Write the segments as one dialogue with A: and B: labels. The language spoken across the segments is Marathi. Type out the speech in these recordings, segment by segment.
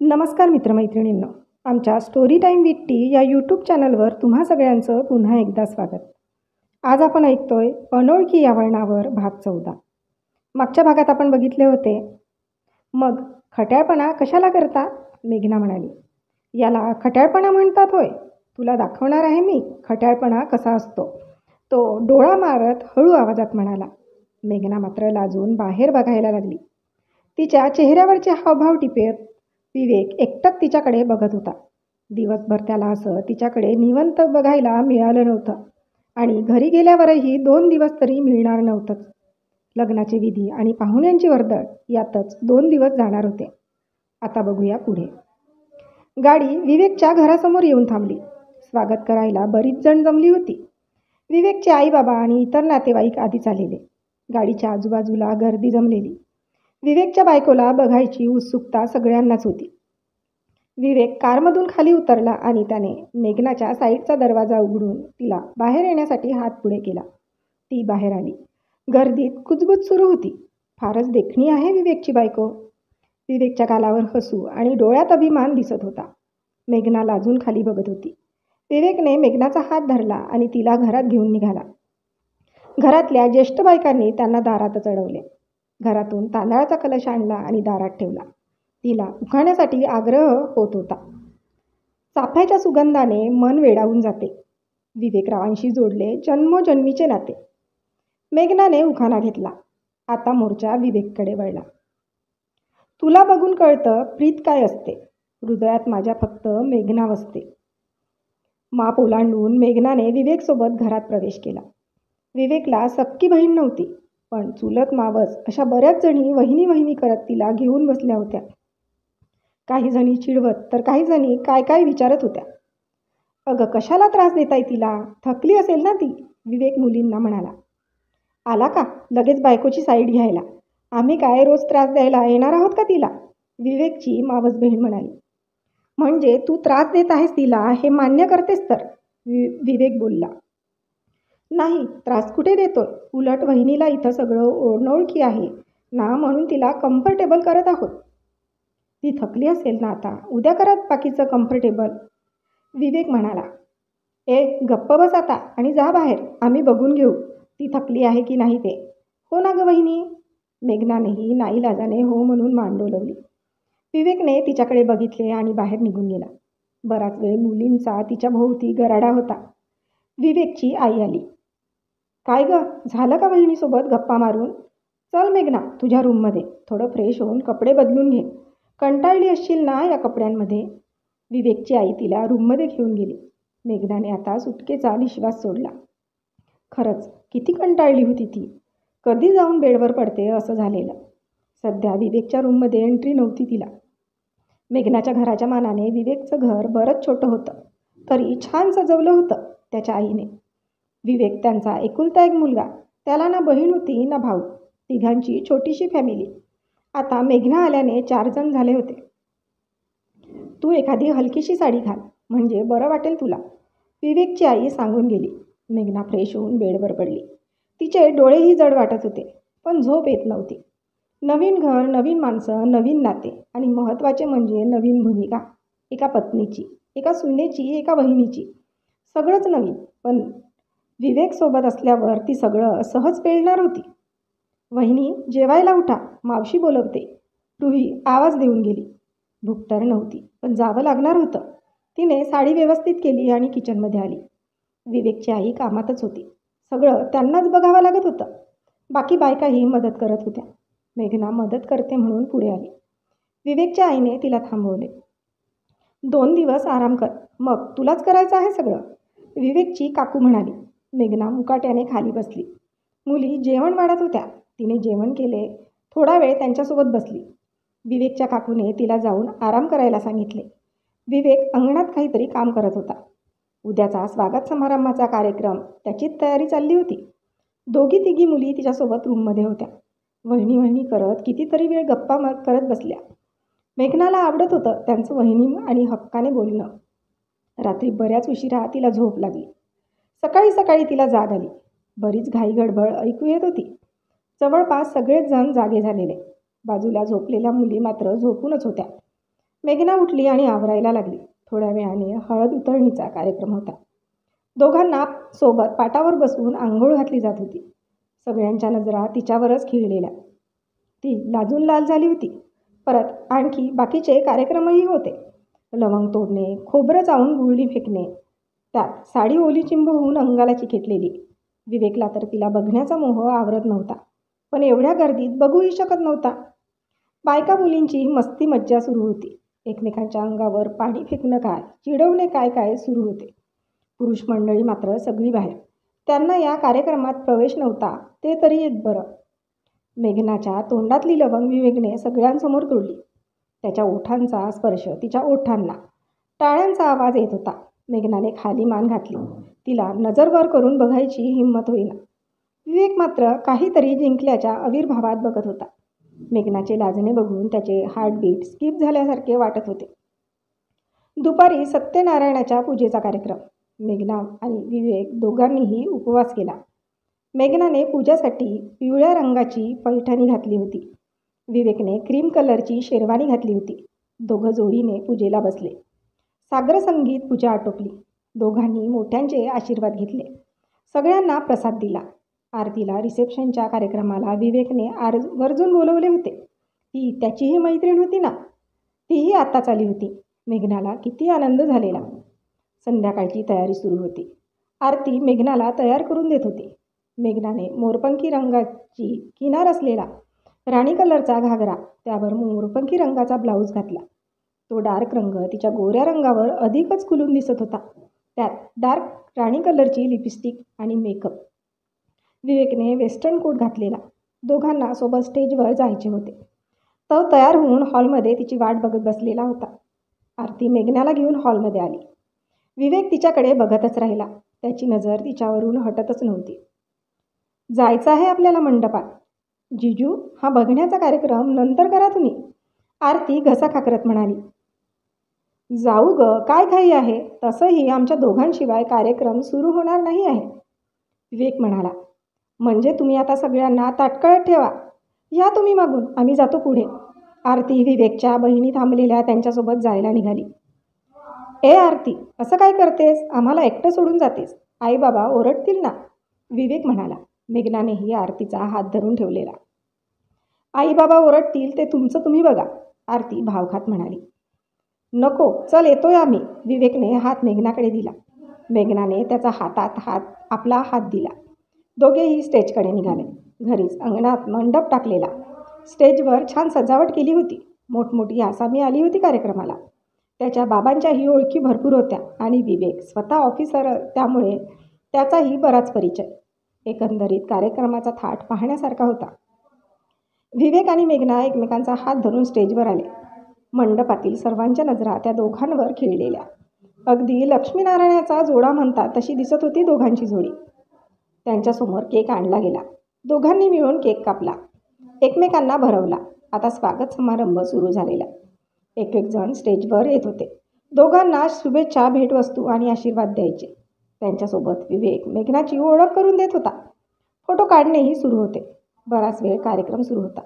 A: नमस्कार मित्रमैत्रिणींनो. आमच्या स्टोरी टाईम विथ टी या यूट्यूब चॅनलवर तुम्हा सगळ्यांचं पुन्हा एकदा स्वागत. आज आपण ऐकतोय अनोळखी या वळणावर भाग 14. मागच्या भागात आपण बघितले होते. मग खट्याळपणा कशाला करता? मेघना म्हणाली. याला खट्याळपणा म्हणतात होय. तुला दाखवणार आहे मी खट्याळपणा कसा असतो. तो डोळा मारत हळू आवाजात म्हणाला. मेघना मात्र लाजून बाहेर बघायला लागली. तिच्या चेहऱ्यावरचे हावभाव टिपेत विवेक एकटक तिच्याकडे बघत होता. दिवसभर त्याला असं तिच्याकडे निवंत बघायला मिळालं नव्हतं आणि घरी गेल्यावरही 2 दिवस तरी मिळणार नव्हतंच. लग्नाचे विधी आणि पाहुण्यांची वर्दळ यातच 2 दिवस जाणार होते. आता बघूया पुढे. गाडी विवेकच्या घरासमोर येऊन थांबली. स्वागत करायला बरीच जण जमली होती. विवेकचे आई बाबा आणि इतर नातेवाईक आधीच आलेले. गाडीच्या आजूबाजूला गर्दी जमलेली. विवेकच्या बायकोला बघायची उत्सुकता सगळ्यांनाच होती. विवेक कारमधून खाली उतरला आणि त्याने मेघनाच्या साईडचा दरवाजा उघडून तिला बाहेर येण्यासाठी हात पुढे केला. ती बाहेर आली. गर्दीत कुजबूज सुरू होती. फारच देखणी आहे विवेकची बायको. विवेकच्या गालावर हसू आणि डोळ्यात अभिमान दिसत होता. मेघना लाजून खाली बघत होती. विवेकने मेघनाचा हात धरला आणि तिला घरात घेऊन निघाला. घरातल्या ज्येष्ठ बायकांनी त्यांना दारातच अडवले. घरातून तांदळाचा कलश आणला आणि दारात ठेवला. तिला उखाण्यासाठी आग्रह होत होता. चाफ्याच्या सुगंधाने मन वेडावून जाते. विवेकरावांशी जोडले जन्मोजन्मीचे नाते. मेघनाने उखाणा घेतला. आता मोर्चा विवेककडे वळला. तुला बघून कळतं प्रीत काय असते. हृदयात माझ्या फक्त मेघना वसते. माप ओलांडून मेघनाने विवेकसोबत घरात प्रवेश केला. विवेकला सक्की बहीण नव्हती, पण चुलत मावस अशा बऱ्याच जणी वहिनी वहिनी करत तिला घेऊन बसल्या होत्या. काही जणी चिडवत तर काही जणी काय काय विचारत होत्या. अगं कशाला त्रास देताय तिला? थकली असेल ना ती, विवेक मुलींना म्हणाला. आला का लगेच बायकोची साईड घ्यायला? आम्ही काय रोज त्रास द्यायला येणार आहोत का तिला? विवेकची मावस बहीण म्हणाली. म्हणजे तू त्रास देत आहेस तिला हे मान्य करतेस तर? विवेक बोलला. नाही, त्रास कुठे देतोय. उलट वहिनीला इथं सगळं अनोळखी आहे ना, म्हणून तिला कम्फर्टेबल करत आहोत. ती थकली असेल ना, आता उद्या करत बाकीचं कम्फर्टेबल, विवेक म्हणाला. गप्प बस आता आणि जा बाहेर. आम्ही बघून घेऊ ती थकली आहे की नाही ते. हो ना गं वहिनी? मेघनानेही नाईलाजाने हो म्हणून मान डोलवली. विवेकने तिच्याकडे बघितले आणि बाहेर निघून गेला. बराच वेळ मुलींचा तिच्या भोवती गराडा होता. विवेकची आई आली. काय गं, झालं का बहिणीसोबत गप्पा मारून? चल मेघना तुझ्या रूममध्ये, थोडं फ्रेश होऊन कपडे बदलून घे. कंटाळली असशील ना या कपड्यांमध्ये. विवेकची आई तिला रूममध्ये घेऊन गेली. मेघनाने आता सुटकेचा निश्वास सोडला. खरंच किती कंटाळली होती ती. कधी जाऊन बेडवर पडते असं झालेलं. सध्या विवेकच्या रूममध्ये एंट्री नव्हती तिला. मेघनाच्या घराच्या मानाने विवेकचं घर बरंच छोटं होतं, तरी छान सजवलं होतं त्याच्या आईने. विवेक त्यांचा एकुलता एक मुलगा. त्याला ना बहीण होती ना भाऊ. तिघांची छोटीशी फॅमिली. आता मेघना आल्याने 4 जण झाले होते. तू एखादी हलकीशी साडी घाल म्हणजे बरं वाटेल तुला, विवेकची आई सांगून गेली. मेघना फ्रेश होऊन बेडवर पडली. तिचे डोळेही जड वाटत होते, पण झोप येत नव्हती. नवीन घर, नवीन माणसं, नवीन नाते आणि महत्त्वाचे म्हणजे नवीन भूमिका. एका पत्नीची, एका सुनेची, एका वहिनीची. सगळंच नवीन. पण विवेकसोबत असल्यावर ती सगळं सहज पेलणार होती. वहिनी जेवायला उठा, मावशी बोलवते, रुही आवाज देऊन गेली. भूक तर नव्हती, पण जावं लागणार होतं. तिने साडी व्यवस्थित केली आणि किचनमध्ये आली. विवेकची आई कामातच होती. सगळं त्यांनाच बघावं लागत होतं. बाकी बायकाही मदत करत होत्या. मेघना मदत करते म्हणून पुढे आली. विवेकच्या आईने तिला थांबवले. 2 दिवस आराम कर, मग तुलाच करायचं आहे सगळं, विवेकची काकू म्हणाली. मेघना मुकाट्याने खाली बसली. मुली जेवण वाढत होत्या. तिने जेवण केले. थोडा वेळ त्यांच्यासोबत बसली. विवेकच्या काकूने तिला जाऊन आराम करायला सांगितले. विवेक अंगणात काहीतरी काम करत होता. उद्याचा स्वागत समारंभाचा कार्यक्रम, त्याचीच तयारी चालली होती. 2-3 मुली तिच्यासोबत रूममध्ये होत्या. वहिनी वहिनी करत कितीतरी वेळ गप्पा करत बसल्या. मेघनाला आवडत होतं त्यांचं वहिनी आणि हक्काने बोलणं. रात्री बऱ्याच उशिरा तिला झोप लागली. सकाळी सकाळी तिला जाग आली. बरीच घाई गडबड ऐकू येत होती. जवळपास सगळेच जण जागे झालेले. बाजूला झोपलेल्या मुली मात्र झोपूनच होत्या. मेघना उठली आणि आवरायला लागली. थोड्या वेळाने हळद उतरणीचा कार्यक्रम होता. दोघांना सोबत पाटावर बसवून आंघोळ घातली जात होती. सगळ्यांच्या नजरा तिच्यावरच खिळलेल्या. ती लाजून लाल झाली होती. परत आणखी बाकीचे कार्यक्रमही होते. लवंग तोडणे, खोबरं चावून गुळणी फेकणे, त्यात साडी ओली चिंब होऊन अंगाला चिकटलेली. विवेकला तर तिला बघण्याचा मोह आवरत नव्हता, पण एवढ्या गर्दीत बघूही शकत नव्हता. बायका मुलींची मस्ती मज्जा सुरू होती. एकमेकांच्या अंगावर पाणी फेकणं काय, चिडवणे काय काय सुरू होते. पुरुष मंडळी मात्र सगळी बाहेर. त्यांना या कार्यक्रमात प्रवेश नव्हता, ते तरी एक बरं. मेघनाच्या तोंडातली लवंग विवेकने सगळ्यांसमोर तोडली. त्याच्या ओठांचा स्पर्श तिच्या ओठांना. टाळ्यांचा आवाज येत होता. मेघनाने खाली मान घातली. तिला नजर वर करून बघायची हिंमत होईना. विवेक मात्र काहीतरी जिंकल्याच्या आविर्भावात बघत होता. मेघनाचे लाजणे बघून त्याचे हार्टबीट स्किप झाल्यासारखे वाटत होते. दुपारी सत्यनारायणाच्या पूजेचा कार्यक्रम. मेघना आणि विवेक दोघांनीही उपवास केला. मेघनाने पूजासाठी पिवळ्या रंगाची पैठणी घातली होती. विवेकने क्रीम कलरची शेरवानी घातली होती. दोघं जोडीने पूजेला बसले. साग्रसंगीत पूजा आटोपली. दोघांनी मोठ्यांचे आशीर्वाद घेतले. सगळ्यांना प्रसाद दिला. आरतीला रिसेप्शनच्या कार्यक्रमाला विवेकने आवर्जून बोलवले होते. ती त्याचीही मैत्रीण होती ना. तीही आत्ताच आली होती. मेघनाला किती आनंद झालेला. संध्याकाळची तयारी सुरू होती. आरती मेघनाला तयार करून देत होती. मेघनाने मोरपंखी रंगाची किनार असलेला राणी कलरचा घागरा, त्यावर मोरपंखी रंगाचा ब्लाऊज घातला. तो डार्क रंग तिच्या गोऱ्या रंगावर अधिकच खुलून दिसत होता. त्यात डार्क राणी कलरची लिपस्टिक आणि मेकअप. विवेकने वेस्टर्न कोट घातलेला. दोघांना सोबत स्टेजवर जायचे होते. तो तयार होऊन हॉलमध्ये तिची वाट बघत बसलेला होता. आरती मेघनाला घेऊन हॉलमध्ये आली. विवेक तिच्याकडे बघतच राहिला. त्याची नजर तिच्यावरून हटतच नव्हती. जायचं आहे आपल्याला मंडपात. जिजू, हा बघण्याचा कार्यक्रम नंतर करा तुम्ही, आरती घसा खाकरत म्हणाली. जाऊ ग, काय घाई आहे. तसंही आमच्या दोघांशिवाय कार्यक्रम सुरू होणार नाही आहे, विवेक म्हणाला. म्हणजे तुम्ही आता सगळ्यांना ताटकळत ठेवा. या तुम्ही मागून, आम्ही जातो पुढे. आरती विवेकच्या बहिणी थांबलेल्या त्यांच्यासोबत जायला निघाली. ए आरती, असं काय करतेस? आम्हाला एकटं सोडून जातेस. आई बाबा ओरडतील ना, विवेक म्हणाला. मेघनानेही आरतीचा हात धरून ठेवलेला. आई बाबा ओरडतील ते तुमचं तुम्ही बघा, आरती भावखात म्हणाली. नको, चल येतोय आम्ही, विवेकने हात मेघनाकडे दिला. मेघनाने त्याचा हातात आपला हात दिला. दोघेही स्टेजकडे निघाले. घरीच अंगणात मंडप टाकलेला. स्टेजवर छान सजावट केली होती. मोठमोठी आसामी आली होती कार्यक्रमाला. त्याच्या बाबांच्याही ओळखी भरपूर होत्या आणि विवेक स्वतः ऑफिसर, त्यामुळे त्याचाही बराच परिचय. एकंदरीत कार्यक्रमाचा थाट पाहण्यासारखा होता. विवेक आणि मेघना एकमेकांचा हात धरून स्टेजवर आले. मंडपातील सर्वांच्या नजरा त्या दोघांवर खिळलेल्या. अगदी लक्ष्मीनारायणाचा जोडा म्हणतात तशी दिसत होती दोघांची जोडी. त्यांच्यासमोर केक आणला गेला. दोघांनी मिळून केक कापला. एकमेकांना भरवला. आता स्वागत समारंभ सुरू झालेला. एक एक जण स्टेजवर येत होते. दोघांना शुभेच्छा, भेटवस्तू आणि आशीर्वाद द्यायचे. त्यांच्यासोबत विवेक मेघनाची ओळख करून देत होता. फोटो काढणेही सुरू होते. बराच वेळ कार्यक्रम सुरू होता.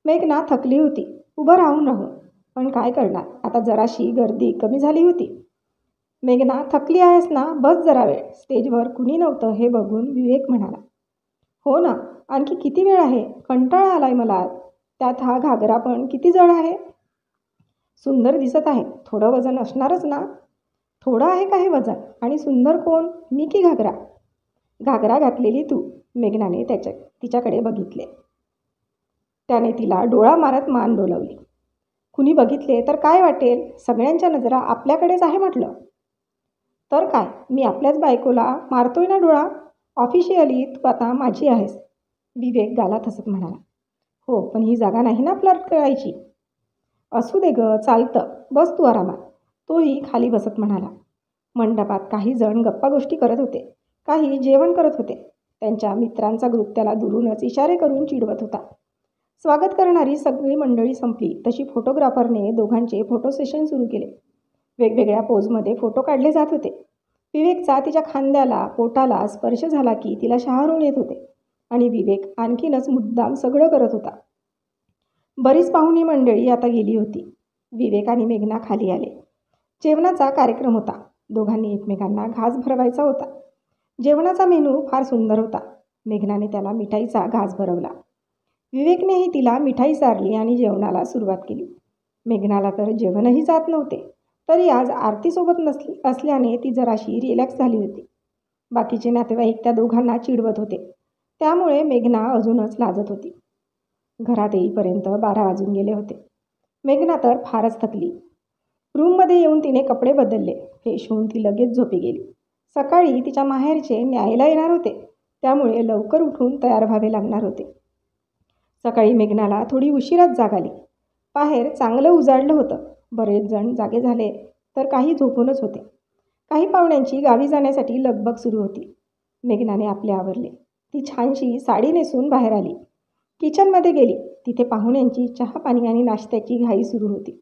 A: मेघना थकली होती, उभं राहून. पण काय करणार, आता जराशी गर्दी कमी झाली होती. मेघना, थकली आहेस ना, बस जरा वेळ. स्टेजवर कुणी नव्हतं हे बघून विवेक म्हणाला. हो ना, आणखी किती वेळ आहे, कंटाळा आलाय मला. त्यात हा घागरा पण किती जड आहे. सुंदर दिसत आहे. थोडं वजन असणारच ना. थोडं आहे का हे वजन? आणि सुंदर कोण, मी की घागरा? घागरा घातलेली तू, मेघनाने तिच्याकडे बघितले. त्याने तिला डोळा मारत मान डोलवली. कुणी बघितले तर काय वाटेल, सगळ्यांच्या नजरा आपल्याकडेच आहे म्हटलं. तर काय, मी आपल्याच बायकोला मारतोय ना डोळा. ऑफिशियली तू आता माझी आहेस, विवेक गालात हसत म्हणाला. हो, पण ही जागा नाही ना फ्लर्ट करायची. असू दे ग, चालतं, बस तू आरामात, तोही खाली बसत म्हणाला. मंडपात काही जण गप्पा गोष्टी करत होते, काही जेवण करत होते. त्यांच्या मित्रांचा ग्रुप त्याला दुरूनच इशारे करून चिडवत होता. स्वागत करणारी सगळी मंडळी संपली तशी फोटोग्राफरने दोघांचे फोटो सेशन सुरू केले. वेगवेगळ्या पोजमध्ये फोटो काढले जात होते. विवेकचा तिच्या खांद्याला, पोटाला स्पर्श झाला की तिला शहारून येत होते आणि विवेक आणखीनच मुद्दाम सगळं करत होता. बरीच पाहुणी मंडळी आता गेली होती. विवेक आणि मेघना खाली आले. जेवणाचा कार्यक्रम होता. दोघांनी एकमेकांना घास भरवायचा होता. जेवणाचा मेनू फार सुंदर होता. मेघनाने त्याला मिठाईचा घास भरवला. विवेकनेही तिला मिठाई चारली आणि जेवणाला सुरुवात केली. मेघनाला तर जेवणही जात नव्हते, तरी आज आरतीसोबत असल्याने ती जराशी रिलॅक्स झाली होती. बाकीचे नातेवाईक त्या दोघांना चिडवत होते, त्यामुळे मेघना अजूनच लाजत होती. घरात येईपर्यंत 12 वाजून गेले होते. मेघना तर फारच थकली. रूममध्ये येऊन तिने कपडे बदलले. फ्रेश होऊन ती लगेच झोपी गेली. सकाळी तिच्या माहेरचे न्यायला येणार होते, त्यामुळे लवकर उठून तयार व्हावे लागणार होते. सकाळी मेघनाला थोडी उशिराच जाग आली. बाहेर चांगलं उजाडलं होतं. बरेच जण जागे झाले तर काही झोपूनच होते. काही पाहुण्यांची गावी जाण्यासाठी लगबग सुरू होती. मेघनाने आपले आवरले. ती छानशी साडी नेसून बाहेर आली. किचनमध्ये गेली. तिथे पाहुण्यांची चहा पाणी आणि नाश्त्याची घाई सुरू होती.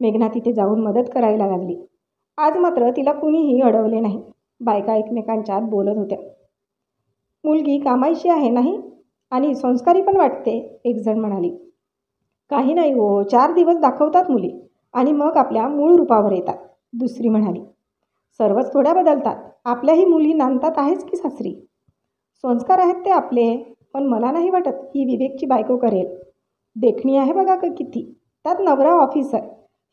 A: मेघना तिथे जाऊन मदत करायला लागली. आज मात्र तिला कुणीही अडवले नाही. बायका एकमेकांच्यात बोलत होत्या. मुलगी कामायची आहे नाही आणि संस्कारी पण वाटते, एक जण म्हणाली. काही नाही हो, 4 दिवस दाखवतात मुली आणि मग आपल्या मूळ रूपावर येतात, दुसरी म्हणाली. सर्वच थोड्या बदलतात. आपल्याही मुली नांदतात आहेच की सासरी. संस्कार आहेत ते आपले, पण मला नाही वाटत ही विवेकची बायको करेल. देखणी आहे बघा किती, त्यात नवरा ऑफिसर.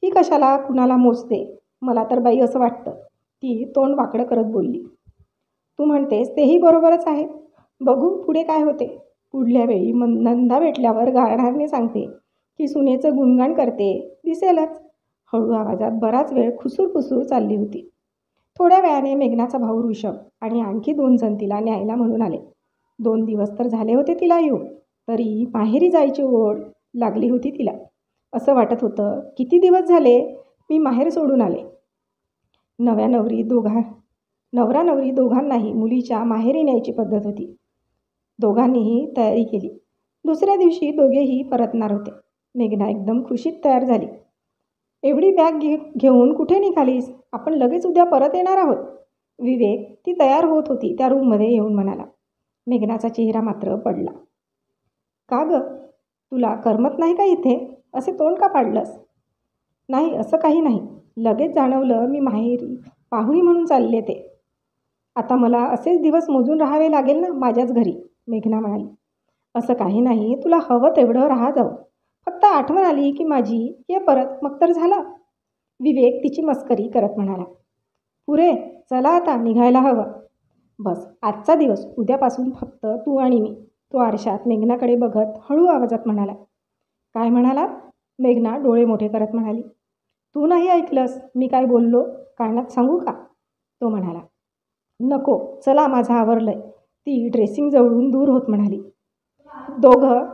A: ही कशाला कुणाला मोजते. मला तर बाई असं वाटतं, ती तोंड वाकडं करत बोलली. तू म्हणतेस तेही बरोबरच आहे. बघू पुढे काय होते. पुढल्या वेळी नंदा भेटल्यावर गारणाने सांगते की सुनेचं गुणगान करते, दिसेलच. हळू आवाजात बराच वेळ खुसूरपुसूर चालली होती. थोड्या वेळाने मेघनाचा भाऊ ऋषभ आणि आणखी 2 जण तिला न्यायला म्हणून आले. 2 दिवस तर झाले होते तिला येऊन, तरी माहेरी जायची ओढ लागली होती तिला. असं वाटत होतं, किती दिवस झाले मी माहेर सोडून आले. नवरा नवरी दोघांनाही मुलीच्या माहेरी न्यायची पद्धत होती. दोघांनीही तयारी केली. दुसऱ्या दिवशी दोघेही परतणार होते. मेघना एकदम खुशीत तयार झाली. एवढी बॅग घेऊन कुठे निघालीस? आपण लगेच उद्या परत येणार आहोत. विवेक, ती तयार होत होती त्या रूममध्ये येऊन म्हणाला. मेघनाचा चेहरा मात्र पडला. का गं, तुला करमत नाही का इथे? असे तोंड का पाडलंस? नाही, असं काही नाही. लगेच जाणवलं मी माहेरी पाहुणी म्हणून चालले ते. आता मला असेच दिवस मोजून राहावे लागेल ना माझ्याच घरी, मेघना म्हणाली. असं काही नाही, तुला हवं तेवढं राहा जाऊ. फक्त आठवण आली की माझी ये परत, मग तर झाला. विवेक तिची मस्करी करत म्हणाला. पुरे, चला आता निघायला हवं. बस आजचा दिवस, उद्यापासून फक्त तू आणि मी. तो आरशात मेघनाकडे बघत हळू आवाजात म्हणाला. काय म्हणालात? मेघना डोळे मोठे करत म्हणाली. तू नाही ऐकलंस मी काय बोललो? कानात सांगू का? तो म्हणाला. नको, चला माझं आवरलंय. ती ड्रेसिंग जवळून दूर होत म्हणाली. दोघं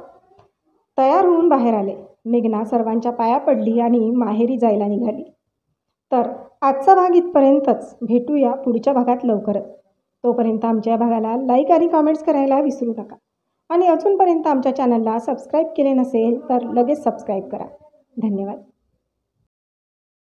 A: तयार होऊन बाहेर आले. मेघना सर्वांच्या पाया पडली आणि माहेरी जायला निघाली. तर आजचा भाग इथपर्यंतच. भेटूया पुढच्या भागात लवकरच. तोपर्यंत आमच्या भागाला लाईक आणि कमेंट्स करायला विसरू नका. आणि अजूनपर्यंत आमच्या चॅनलला सबस्क्राईब केले नसेल तर लगेच सबस्क्राईब करा. धन्यवाद.